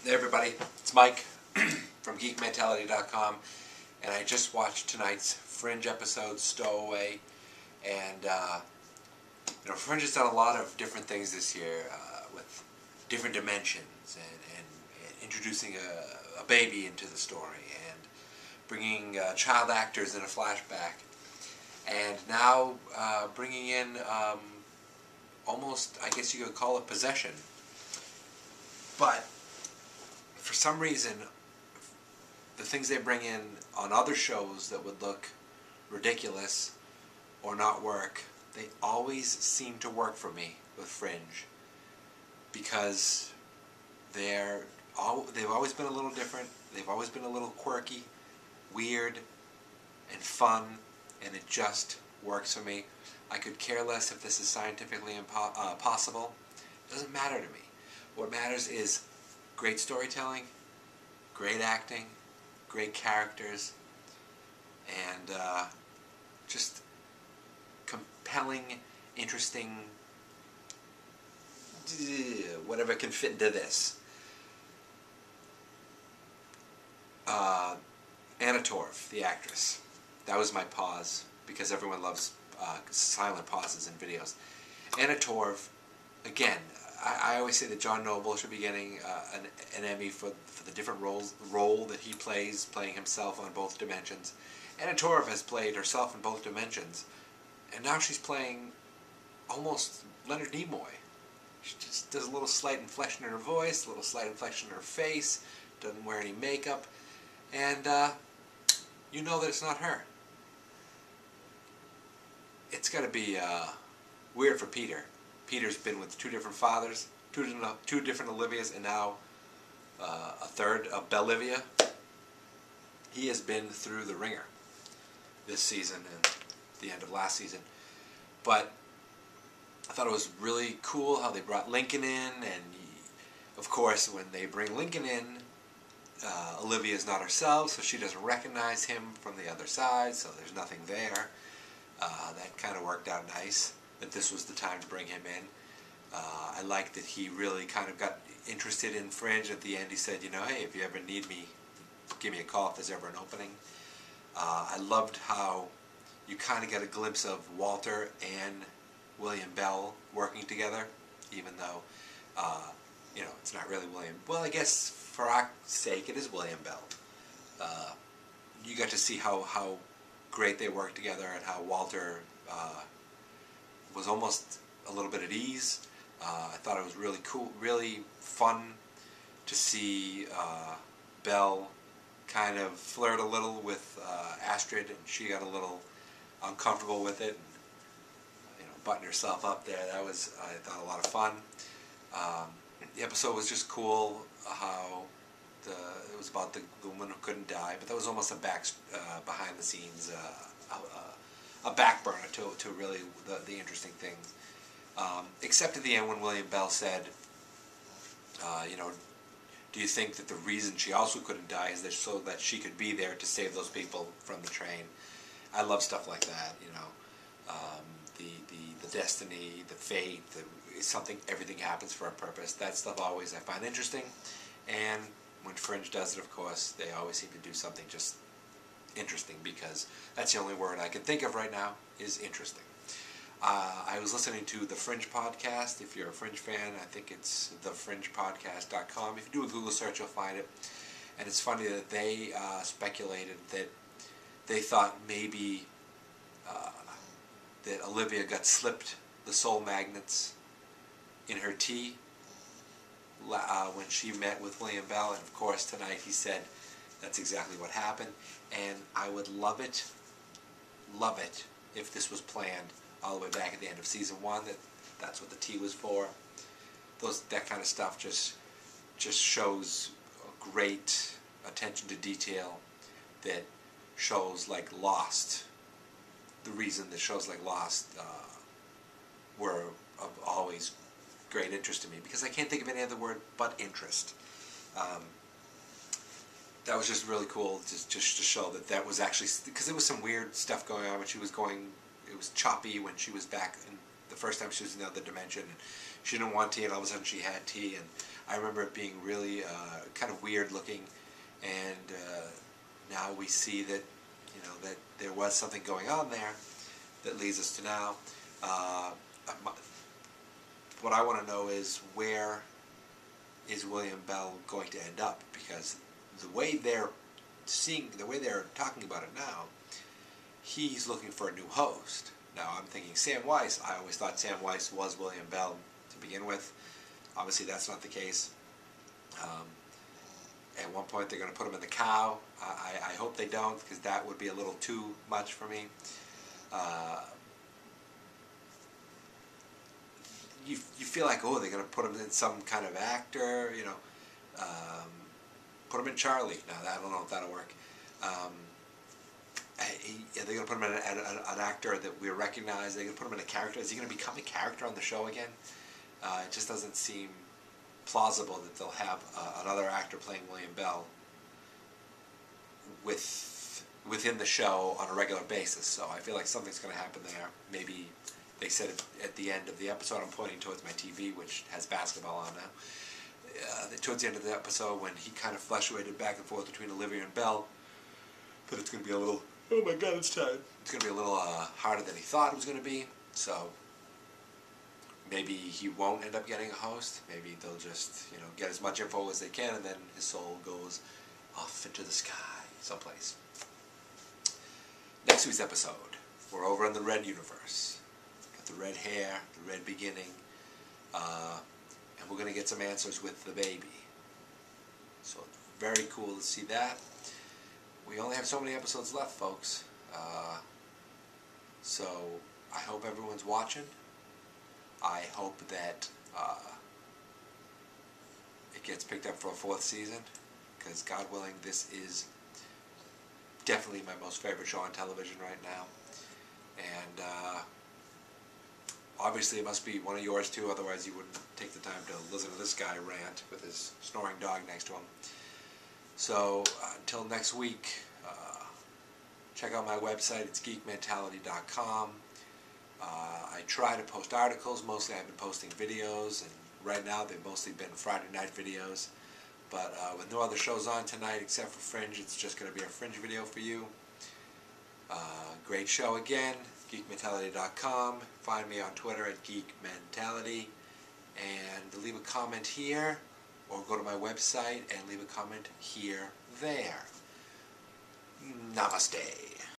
Hey everybody, it's Mike from geekmentality.com, and I just watched tonight's Fringe episode, Stowaway, and Fringe has done a lot of different things this year with different dimensions and introducing a baby into the story and bringing child actors in a flashback, and now bringing in almost, I guess you could call it possession, but for some reason, the things they bring in on other shows that would look ridiculous or not work, they always seem to work for me with Fringe, because they've always been a little different, they've always been a little quirky, weird, and fun, and it just works for me. I could care less if this is scientifically possible. It doesn't matter to me. What matters is great storytelling, great acting, great characters, and just compelling, interesting, whatever can fit into this. Anna Torv, the actress. That was my pause, because everyone loves silent pauses in videos. Anna Torv, again, I always say that John Noble should be getting an Emmy for the different role that he plays, playing himself on both dimensions. Anna Torv has played herself in both dimensions, and now she's playing almost Leonard Nimoy. She just does a little slight inflection in her voice, a little slight inflection in her face, doesn't wear any makeup, and you know that it's not her. It's got to be weird for Peter. Peter's been with two different fathers, two different Olivias, and now a third of Belivia. He has been through the ringer this season and the end of last season. But I thought it was really cool how they brought Lincoln in, and of course when they bring Lincoln in, Olivia is not herself, so she doesn't recognize him from the other side, so there's nothing there. That kind of worked out nice, that this was the time to bring him in. I liked that he really kind of got interested in Fringe. At the end he said, hey, if you ever need me, give me a call if there's ever an opening. I loved how you kind of get a glimpse of Walter and William Bell working together, even though, it's not really William. Well, I guess for our sake it is William Bell. You got to see how great they worked together, and how Walter was almost a little bit at ease. I thought it was really cool, really fun to see Belle kind of flirt a little with Astrid, and she got a little uncomfortable with it, and button herself up there. That was, I thought, a lot of fun. The episode was just cool. How it was about the woman who couldn't die, but that was almost a behind the scenes, a back burner to really the interesting things. Except at the end when William Bell said, do you think that the reason she also couldn't die is that so that she could be there to save those people from the train? I love stuff like that, the destiny, the fate, everything happens for a purpose. That stuff always I find interesting, and when Fringe does it, of course, they always seem to do something just interesting, because that's the only word I can think of right now, is interesting. I was listening to the Fringe podcast. If you're a Fringe fan, I think it's thefringepodcast.com. If you do a Google search, you'll find it. And it's funny that they speculated that they thought maybe that Olivia got slipped the soul magnets in her tea when she met with William Bell, and of course tonight he said that's exactly what happened. And I would love it if this was planned all the way back at the end of season 1, that's what the tea was for. That kind of stuff just shows a great attention to detail that shows like Lost. The reason that shows like Lost were of always great interest to me, because I can't think of any other word but interest. That was just really cool, just to show that was actually, because there was some weird stuff going on when she was going. It was choppy when she was back in the first time she was in the other dimension, and she didn't want tea, and all of a sudden she had tea, and I remember it being really kind of weird looking, and now we see that, you know, that there was something going on there that leads us to now. What I want to know is, where is William Bell going to end up? Because the way they're talking about it now, he's looking for a new host. Now I'm thinking Sam Weiss. I always thought Sam Weiss was William Bell to begin with. Obviously that's not the case. At one point they're going to put him in the cow. I hope they don't, because that would be a little too much for me. You feel like, oh, they're going to put him in some kind of actor, you know. Put him in Charlie. No, I don't know if that'll work. They're going to put him in an actor that we recognize. They're going to put him in a character. Is he going to become a character on the show again? It just doesn't seem plausible that they'll have another actor playing William Bell within the show on a regular basis. So I feel like something's going to happen there. Maybe they said at the end of the episode, I'm pointing towards my TV, which has basketball on now. Towards the end of the episode, when he kind of fluctuated back and forth between Olivia and Bell, that it's going to be a little, oh my God, it's time. It's going to be a little harder than he thought it was going to be. So maybe he won't end up getting a host. Maybe they'll just, you know, get as much info as they can, and then his soul goes off into the sky someplace. Next week's episode, we're over in the Red universe. Got the red hair, the red beginning, and we're going to get some answers with the baby. So very cool to see that. We only have so many episodes left, folks. So I hope everyone's watching. I hope that it gets picked up for a 4th season, because God willing, this is definitely my most favorite show on television right now. And obviously it must be one of yours too, otherwise you wouldn't take the time to listen to this guy rant with his snoring dog next to him. So until next week, check out my website. It's geekmentality.com. I try to post articles. Mostly I've been posting videos, and right now they've mostly been Friday night videos. But with no other shows on tonight except for Fringe, it's just going to be a Fringe video for you. Great show again, geekmentality.com. Find me on Twitter at geekmentality. And leave a comment here, or go to my website and leave a comment here, there. Namaste.